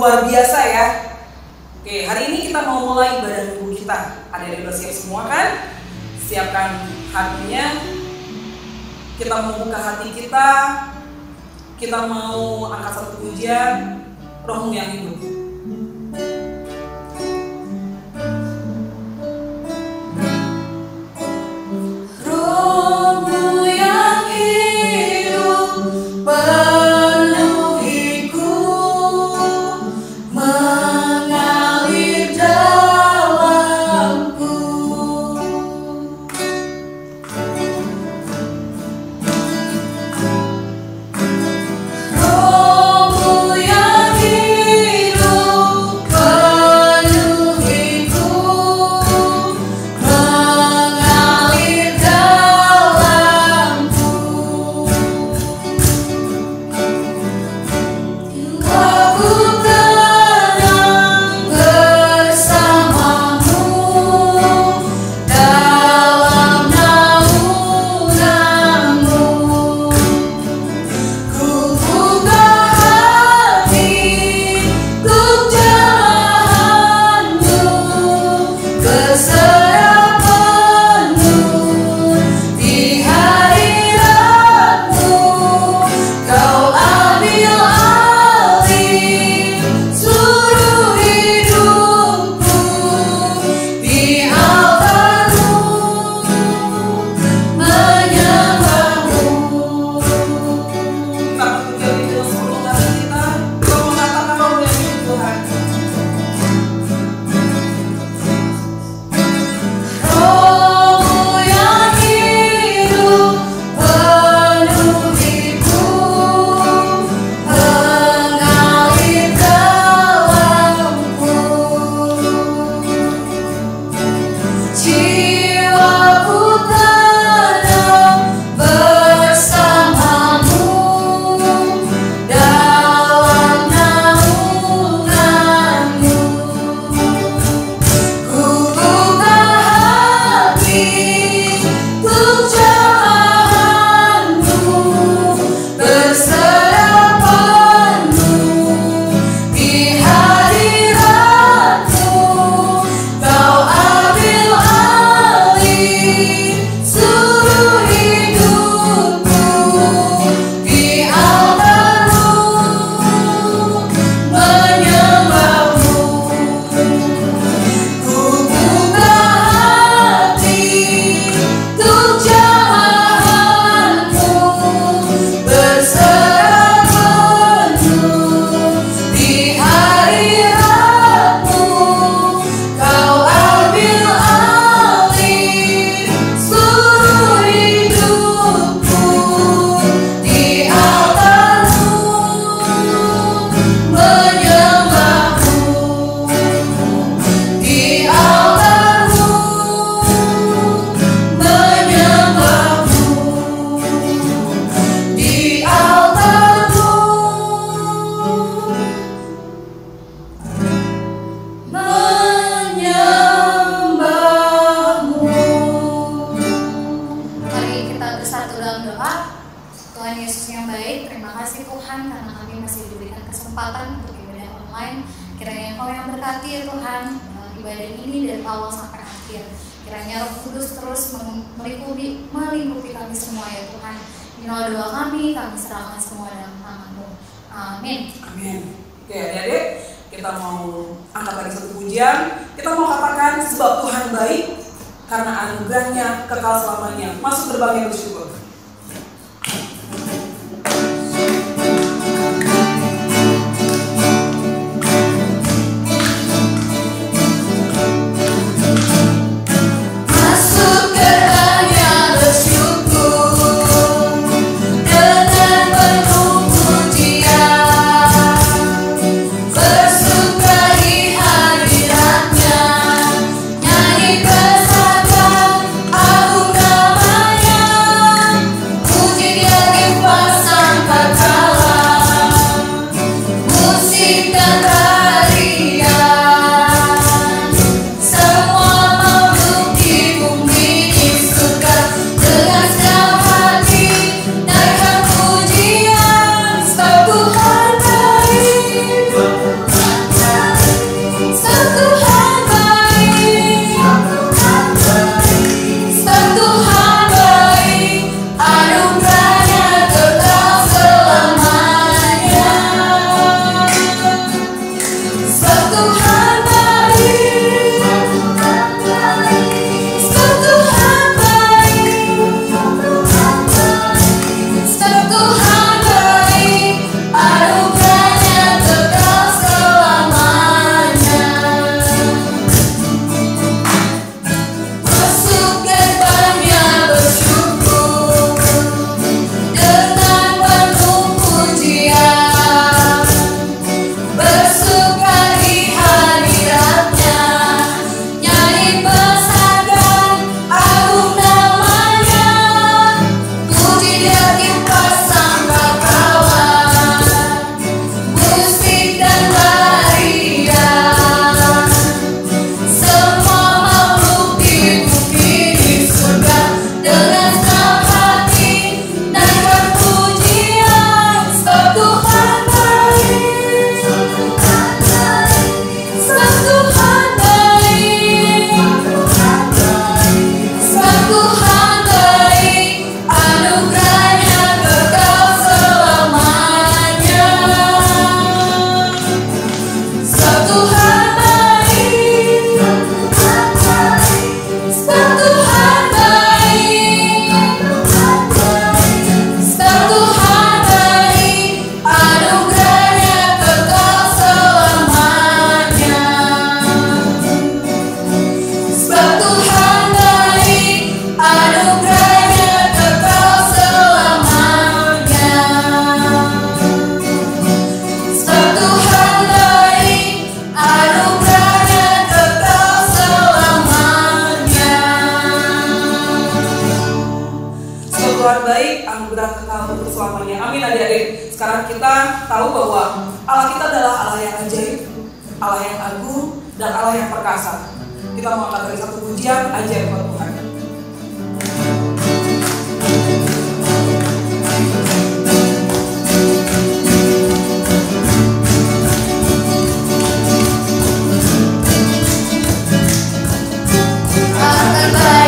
luar biasa ya. Oke, hari ini kita mau mulai ibadah minggu kita. Adik-adik udah siap semua kan? Siapkan hatinya. Kita mau buka hati kita. Kita mau angkat satu pujian, Rohmu yang hidup. Nyanyi bersama, agung namanya. Amin adik-adik. Sekarang kita tahu bahwa Allah kita adalah Allah yang ajaib, Allah yang agung, dan Allah yang perkasa. Kita mau angkat dari satu pujian ajaib buat Tuhan.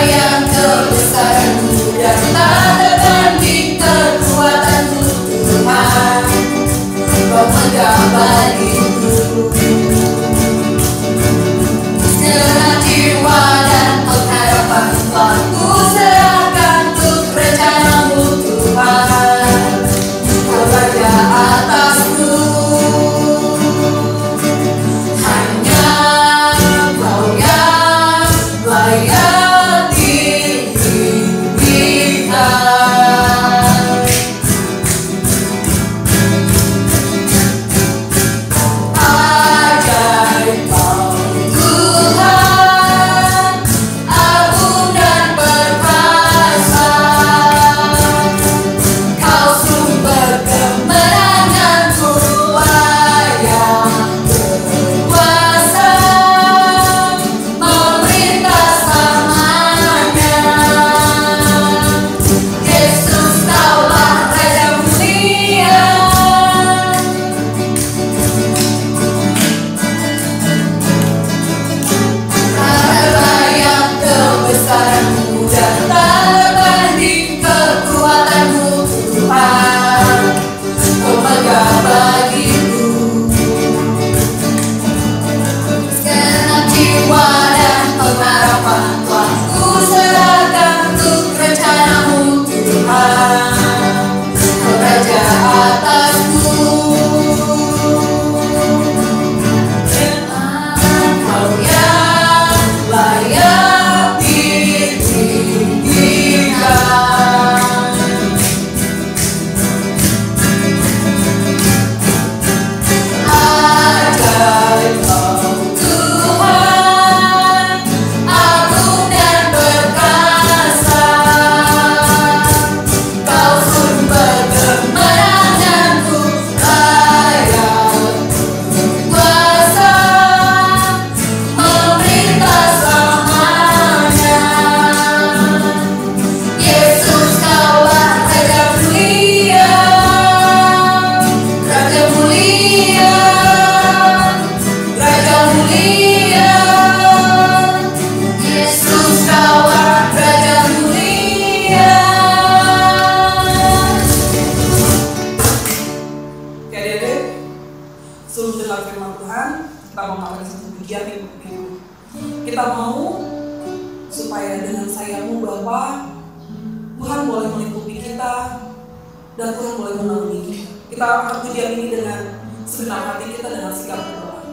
Yang kebesaran-Mu dan tak tertanding kekuatan-Mu Tuhan, Kau megah bagiku. Segenap jiwa dan pengharapan telah ku serahkan untuk rencana-Mu Tuhan, Kau raja atasku. Hanya Kau yang layak kita mau supaya dengan sayang-Mu Bapa, Tuhan boleh melingkupi kita dan Tuhan boleh menaungi kita. Kita akan pujian ini dengan segenap hati kita dengan sikap berdoa.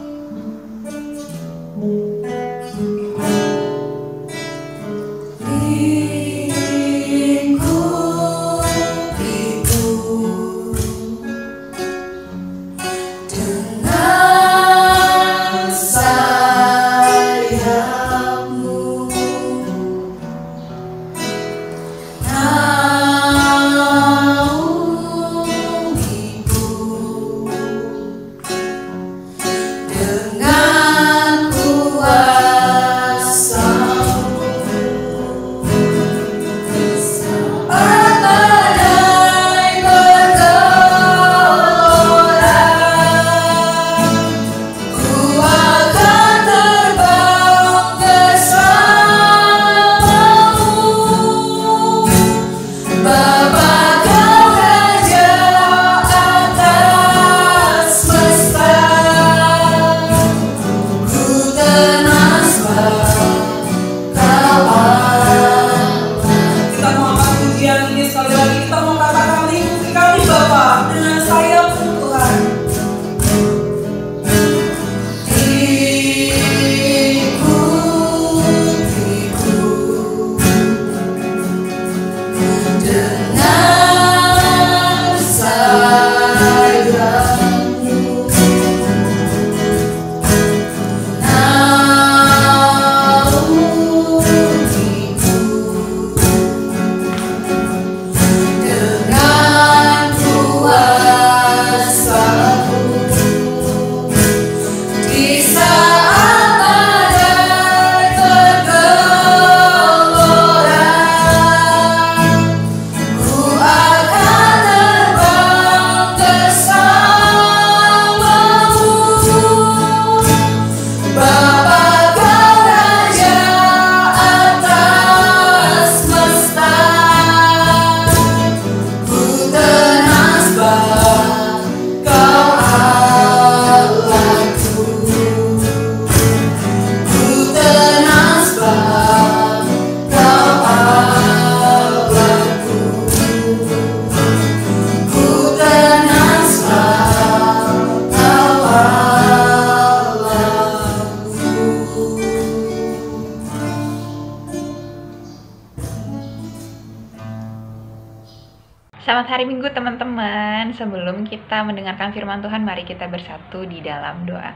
Selamat hari Minggu teman-teman. Sebelum kita mendengarkan firman Tuhan, mari kita bersatu di dalam doa.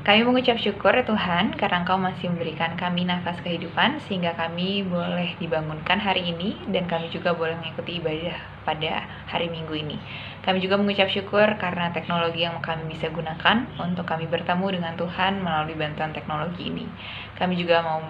Kami mengucap syukur ya Tuhan, karena Engkau masih memberikan kami nafas kehidupan, sehingga kami boleh dibangunkan hari ini, dan kami juga boleh mengikuti ibadah pada hari Minggu ini. Kami juga mengucap syukur karena teknologi yang kami bisa gunakan untuk kami bertemu dengan Tuhan melalui bantuan teknologi ini. Kami juga mau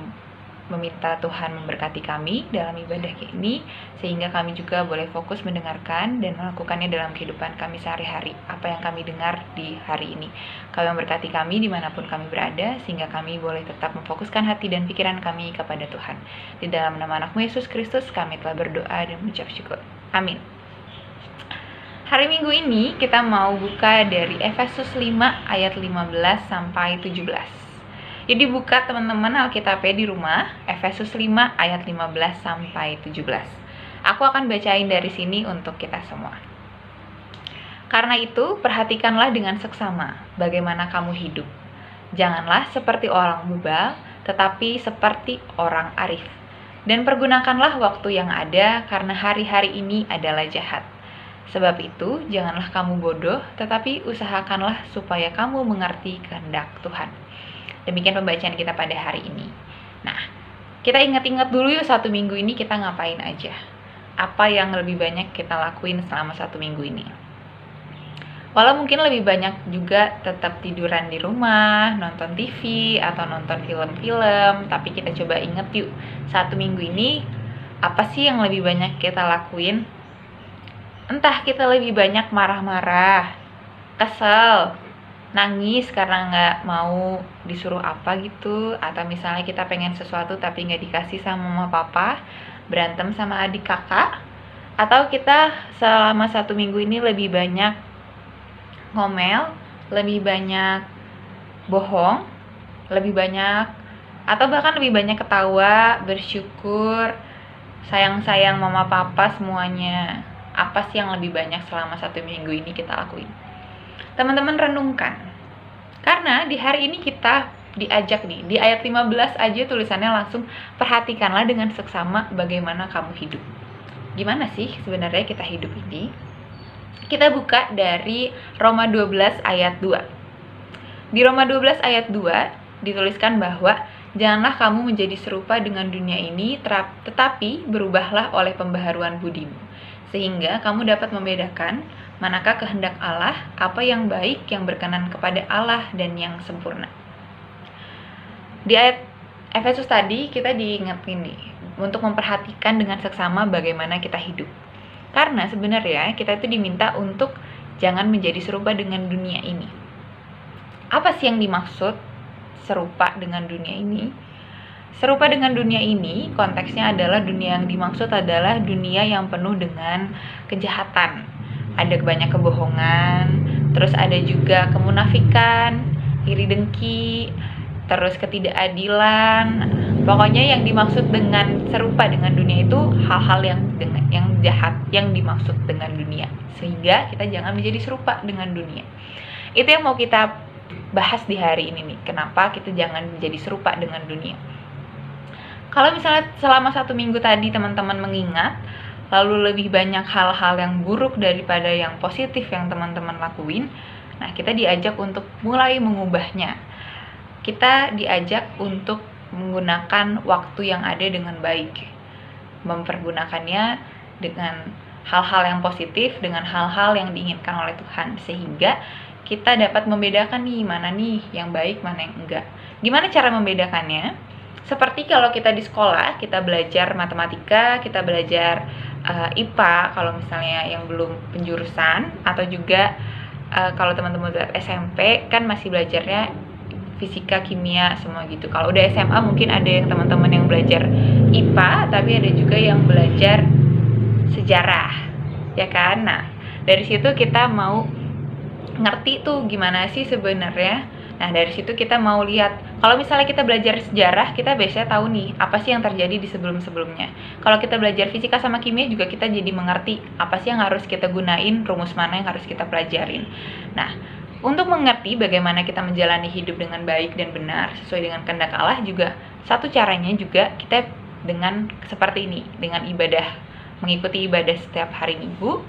meminta Tuhan memberkati kami dalam ibadah ini, sehingga kami juga boleh fokus mendengarkan dan melakukannya dalam kehidupan kami sehari-hari, apa yang kami dengar di hari ini. Kami memberkati kami dimanapun kami berada, sehingga kami boleh tetap memfokuskan hati dan pikiran kami kepada Tuhan. Di dalam nama anakmu Yesus Kristus, kami telah berdoa dan mengucap syukur. Amin. Hari Minggu ini kita mau buka dari Efesus 5 ayat 15 sampai 17. Jadi buka teman-teman Alkitabnya di rumah, Efesus 5 ayat 15 sampai 17. Aku akan bacain dari sini untuk kita semua. Karena itu, perhatikanlah dengan seksama bagaimana kamu hidup. Janganlah seperti orang bebal, tetapi seperti orang arif. Dan pergunakanlah waktu yang ada, karena hari-hari ini adalah jahat. Sebab itu, janganlah kamu bodoh, tetapi usahakanlah supaya kamu mengerti kehendak Tuhan. Demikian pembacaan kita pada hari ini. Nah, kita ingat-ingat dulu yuk 1 minggu ini kita ngapain aja. Apa yang lebih banyak kita lakuin selama 1 minggu ini. Walau mungkin lebih banyak juga tetap tiduran di rumah, nonton TV, atau nonton film-film. Tapi kita coba ingat yuk, 1 minggu ini apa sih yang lebih banyak kita lakuin? Entah kita lebih banyak marah-marah, kesel, nangis karena nggak mau disuruh apa gitu, atau misalnya kita pengen sesuatu tapi nggak dikasih sama mama papa, berantem sama adik kakak, atau kita selama 1 minggu ini lebih banyak ngomel, lebih banyak bohong, lebih banyak, atau bahkan lebih banyak ketawa, bersyukur, sayang-sayang mama papa semuanya. Apa sih yang lebih banyak selama 1 minggu ini kita lakuin? Teman-teman renungkan. Karena di hari ini kita diajak nih, di ayat 15 aja tulisannya langsung, perhatikanlah dengan seksama bagaimana kamu hidup. Gimana sih sebenarnya kita hidup ini? Kita buka dari Roma 12 ayat 2. Di Roma 12 ayat 2 dituliskan bahwa janganlah kamu menjadi serupa dengan dunia ini, tetapi berubahlah oleh pembaharuan budimu, sehingga kamu dapat membedakan manakah kehendak Allah, apa yang baik, yang berkenan kepada Allah, dan yang sempurna. Di ayat Efesus tadi kita diingetin nih untuk memperhatikan dengan seksama bagaimana kita hidup. Karena sebenarnya kita itu diminta untuk jangan menjadi serupa dengan dunia ini. Apa sih yang dimaksud serupa dengan dunia ini? Serupa dengan dunia ini, konteksnya adalah dunia yang dimaksud adalah dunia yang penuh dengan kejahatan. Ada banyak kebohongan, terus ada juga kemunafikan, iri dengki, terus ketidakadilan. Pokoknya yang dimaksud dengan serupa dengan dunia itu hal-hal yang jahat yang dimaksud dengan dunia. Sehingga kita jangan menjadi serupa dengan dunia. Itu yang mau kita bahas di hari ini nih. Kenapa kita jangan menjadi serupa dengan dunia? Kalau misalnya selama 1 minggu tadi teman-teman mengingat, lalu lebih banyak hal-hal yang buruk daripada yang positif yang teman-teman lakuin, nah kita diajak untuk mulai mengubahnya. Kita diajak untuk menggunakan waktu yang ada dengan baik, mempergunakannya dengan hal-hal yang positif, dengan hal-hal yang diinginkan oleh Tuhan, sehingga kita dapat membedakan nih, mana nih yang baik, mana yang enggak. Gimana cara membedakannya? Seperti kalau kita di sekolah, kita belajar matematika, kita belajar IPA, kalau misalnya yang belum penjurusan, atau juga kalau teman-teman SMP kan masih belajarnya fisika, kimia, semua gitu. Kalau udah SMA mungkin ada yang teman-teman yang belajar IPA, tapi ada juga yang belajar sejarah, ya kan? Nah, dari situ kita mau ngerti tuh gimana sih sebenarnya. Nah, dari situ kita mau lihat, kalau misalnya kita belajar sejarah, kita biasanya tahu nih, apa sih yang terjadi di sebelum-sebelumnya. Kalau kita belajar fisika sama kimia juga kita jadi mengerti, apa sih yang harus kita gunain, rumus mana yang harus kita pelajarin. Nah, untuk mengerti bagaimana kita menjalani hidup dengan baik dan benar, sesuai dengan kehendak Allah juga, satu caranya juga kita dengan seperti ini, dengan ibadah mengikuti ibadah setiap hari Minggu,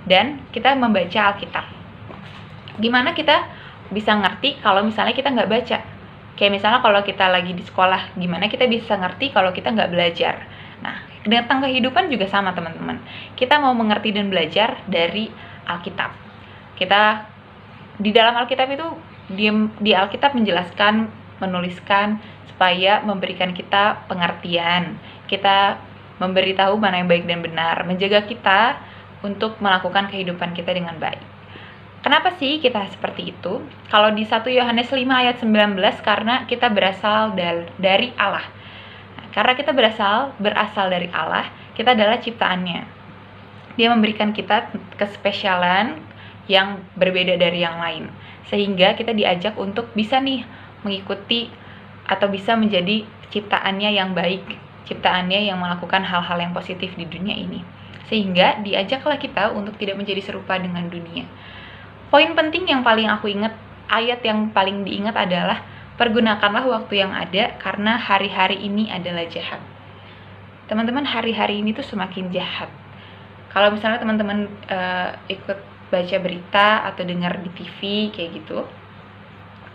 dan kita membaca Alkitab. Gimana kita bisa ngerti kalau misalnya kita nggak baca? Kayak misalnya kalau kita lagi di sekolah, gimana kita bisa ngerti kalau kita nggak belajar? Nah, tentang kehidupan juga sama teman-teman. Kita mau mengerti dan belajar dari Alkitab. Kita di dalam Alkitab itu, di Alkitab menjelaskan, menuliskan supaya memberikan kita pengertian. Kita memberitahu mana yang baik dan benar, menjaga kita untuk melakukan kehidupan kita dengan baik. Kenapa sih kita seperti itu? Kalau di 1 Yohanes 5 ayat 19, karena kita berasal dari Allah. Karena kita berasal dari Allah, kita adalah ciptaannya. Dia memberikan kita kespesialan yang berbeda dari yang lain. Sehingga kita diajak untuk bisa nih mengikuti atau bisa menjadi ciptaannya yang baik, ciptaannya yang melakukan hal-hal yang positif di dunia ini. Sehingga diajaklah kita untuk tidak menjadi serupa dengan dunia. Poin penting yang paling aku ingat, ayat yang paling diingat adalah pergunakanlah waktu yang ada karena hari-hari ini adalah jahat. Teman-teman, hari-hari ini tuh semakin jahat. Kalau misalnya teman-teman ikut baca berita atau dengar di TV kayak gitu,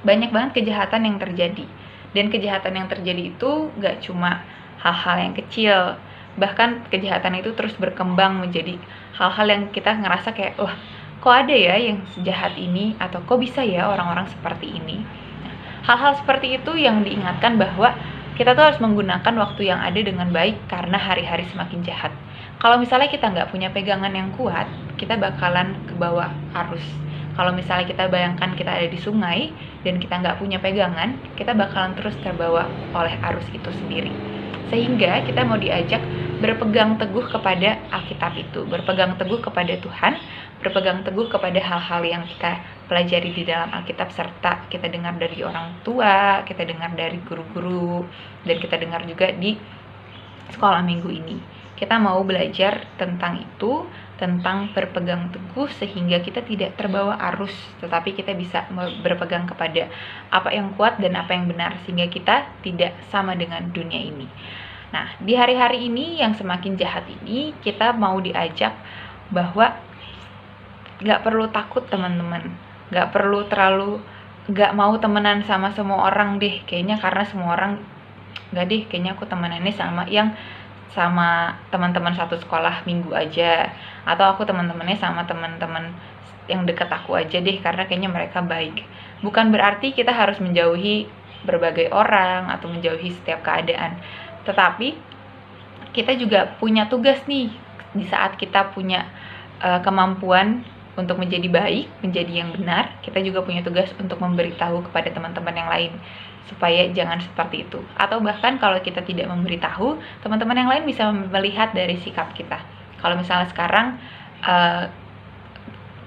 banyak banget kejahatan yang terjadi. Dan kejahatan yang terjadi itu gak cuma hal-hal yang kecil, bahkan kejahatan itu terus berkembang menjadi hal-hal yang kita ngerasa kayak, wah, kok ada ya yang sejahat ini, atau kok bisa ya orang-orang seperti ini. Nah, hal-hal seperti itu yang diingatkan bahwa kita tuh harus menggunakan waktu yang ada dengan baik karena hari-hari semakin jahat. Kalau misalnya kita nggak punya pegangan yang kuat, kita bakalan ke bawah arus. Kalau misalnya kita bayangkan kita ada di sungai dan kita nggak punya pegangan, kita bakalan terus terbawa oleh arus itu sendiri. Sehingga kita mau diajak berpegang teguh kepada Alkitab itu, berpegang teguh kepada Tuhan, berpegang teguh kepada hal-hal yang kita pelajari di dalam Alkitab, serta kita dengar dari orang tua, kita dengar dari guru-guru, dan kita dengar juga di sekolah minggu ini. Kita mau belajar tentang itu, tentang berpegang teguh sehingga kita tidak terbawa arus, tetapi kita bisa berpegang kepada apa yang kuat dan apa yang benar, sehingga kita tidak sama dengan dunia ini. Nah, di hari-hari ini yang semakin jahat ini, kita mau diajak bahwa gak perlu takut teman-teman, gak perlu terlalu gak mau temenan sama semua orang deh, kayaknya karena semua orang gak deh, kayaknya aku temenannya sama teman-teman satu sekolah minggu aja, atau aku teman-temannya sama teman-teman yang dekat aku aja deh karena kayaknya mereka baik. Bukan berarti kita harus menjauhi berbagai orang atau menjauhi setiap keadaan, tetapi kita juga punya tugas nih di saat kita punya kemampuan untuk menjadi baik, menjadi yang benar. Kita juga punya tugas untuk memberitahu kepada teman-teman yang lain supaya jangan seperti itu. Atau bahkan kalau kita tidak memberitahu, teman-teman yang lain bisa melihat dari sikap kita. Kalau misalnya sekarang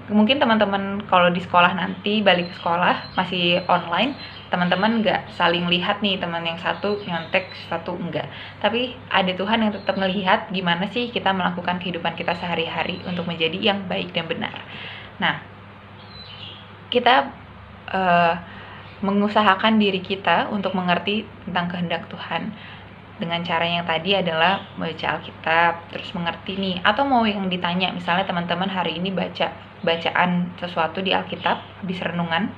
mungkin teman-teman kalau di sekolah nanti balik ke sekolah masih online, teman-teman nggak saling lihat nih, teman yang satu nyontek, satu enggak. Tapi ada Tuhan yang tetap melihat gimana sih kita melakukan kehidupan kita sehari-hari untuk menjadi yang baik dan benar. Nah, kita mengusahakan diri kita untuk mengerti tentang kehendak Tuhan dengan cara yang tadi adalah baca Alkitab, terus mengerti nih, atau mau yang ditanya, misalnya teman-teman hari ini baca bacaan sesuatu di Alkitab, habis renungan,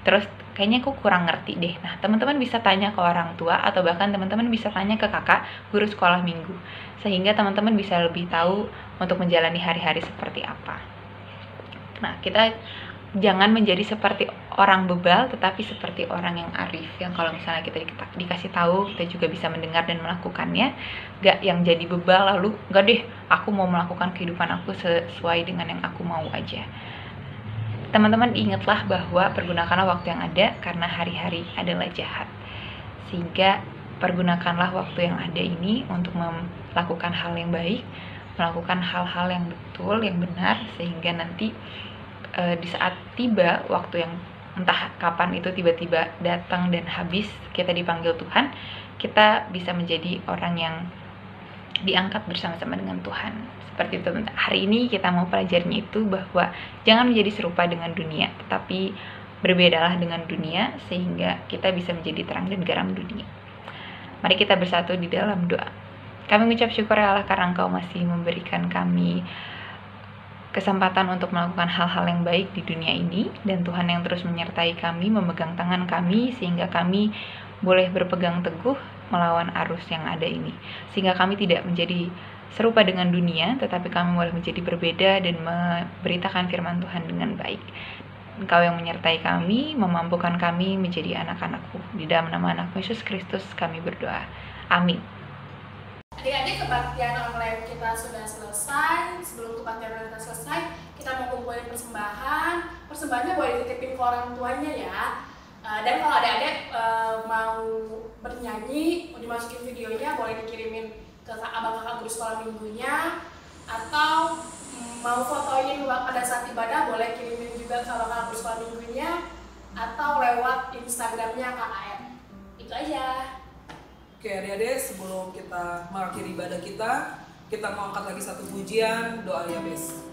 terus kayaknya aku kurang ngerti deh. Nah, teman-teman bisa tanya ke orang tua, atau bahkan teman-teman bisa tanya ke kakak guru sekolah minggu, sehingga teman-teman bisa lebih tahu untuk menjalani hari-hari seperti apa. Nah, kita jangan menjadi seperti orang bebal, tetapi seperti orang yang arif, yang kalau misalnya kita dikasih tahu, kita juga bisa mendengar dan melakukannya. Gak yang jadi bebal lalu gak deh, aku mau melakukan kehidupan aku sesuai dengan yang aku mau aja. Teman-teman ingatlah bahwa pergunakanlah waktu yang ada karena hari-hari adalah jahat. Sehingga pergunakanlah waktu yang ada ini untuk melakukan hal yang baik, melakukan hal-hal yang betul, yang benar, sehingga nanti di saat tiba waktu yang entah kapan itu tiba-tiba datang dan habis, kita dipanggil Tuhan, kita bisa menjadi orang yang diangkat bersama-sama dengan Tuhan. Seperti itu. Hari ini kita mau pelajarinya itu bahwa jangan menjadi serupa dengan dunia, tetapi berbedalah dengan dunia sehingga kita bisa menjadi terang dan garam dunia. Mari kita bersatu di dalam doa. Kami mengucap syukur ya Allah karena Engkau masih memberikan kami kesempatan untuk melakukan hal-hal yang baik di dunia ini, dan Tuhan yang terus menyertai kami, memegang tangan kami sehingga kami boleh berpegang teguh melawan arus yang ada ini, sehingga kami tidak menjadi serupa dengan dunia, tetapi kami boleh menjadi berbeda dan memberitakan firman Tuhan dengan baik. Engkau yang menyertai kami, memampukan kami menjadi anak-anak-Mu. Di dalam nama anak Yesus Kristus kami berdoa. Amin. Adik-adik, kebaktian online kita sudah selesai. Sebelum kebaktian online kita selesai, kita mau kumpulin persembahan. Persembahannya boleh dititipin ke orang tuanya ya. Dan kalau adik-adik mau bernyanyi, mau dimasukin videonya, boleh dikirimin ke abang kakak guru sekolah minggunya. Atau mau fotoin pada saat ibadah, boleh kirimin juga ke abang kakak guru sekolah minggunya. Atau lewat Instagramnya KKN. Itu aja. Oke adik-adik, sebelum kita mengakhiri ibadah kita mau angkat lagi satu pujian, doa Yabes.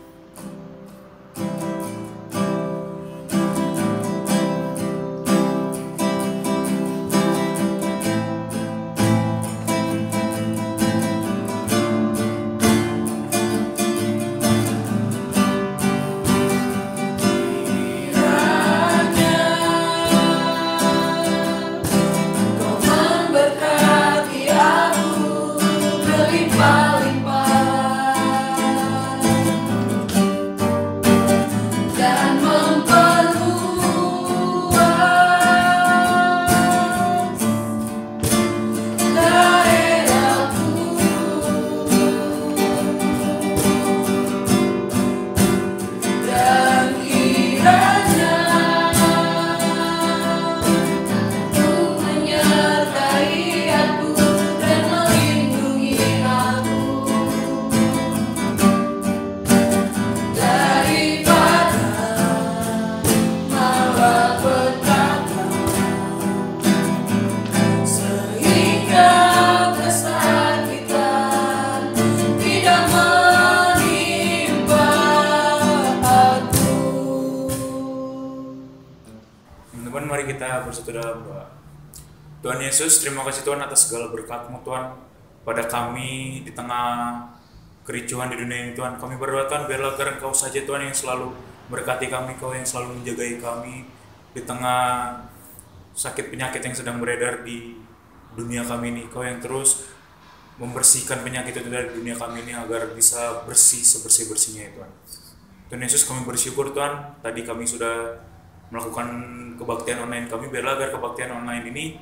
Mari kita bersatu dalam doa. Tuhan Yesus, terima kasih Tuhan atas segala berkat-Mu Tuhan pada kami di tengah kericuhan di dunia ini Tuhan. Kami berdoa Tuhan, biarlah agar Engkau saja Tuhan yang selalu berkati kami, Kau yang selalu menjagai kami di tengah sakit penyakit yang sedang beredar di dunia kami ini. Kau yang terus membersihkan penyakit itu dari dunia kami ini agar bisa bersih sebersih-bersihnya ya Tuhan. Tuhan Yesus, kami bersyukur Tuhan, tadi kami sudah melakukan kebaktian online kami, biarlah agar kebaktian online ini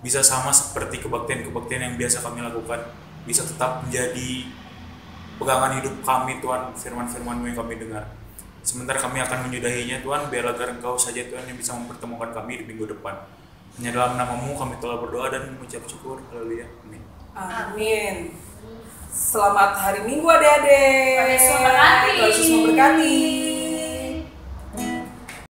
bisa sama seperti kebaktian-kebaktian yang biasa kami lakukan, bisa tetap menjadi pegangan hidup kami Tuhan, firman-firman-Mu yang kami dengar. Sementara kami akan menyudahinya Tuhan, biarlah agar Engkau saja Tuhan yang bisa mempertemukan kami di minggu depan. Hanya dalam nama-Mu kami telah berdoa dan mengucap syukur. Haleluya. Amin. Amin. Selamat hari Minggu adik-adik. Tuhan Yesus memberkati. Tuhan Yesus memberkati.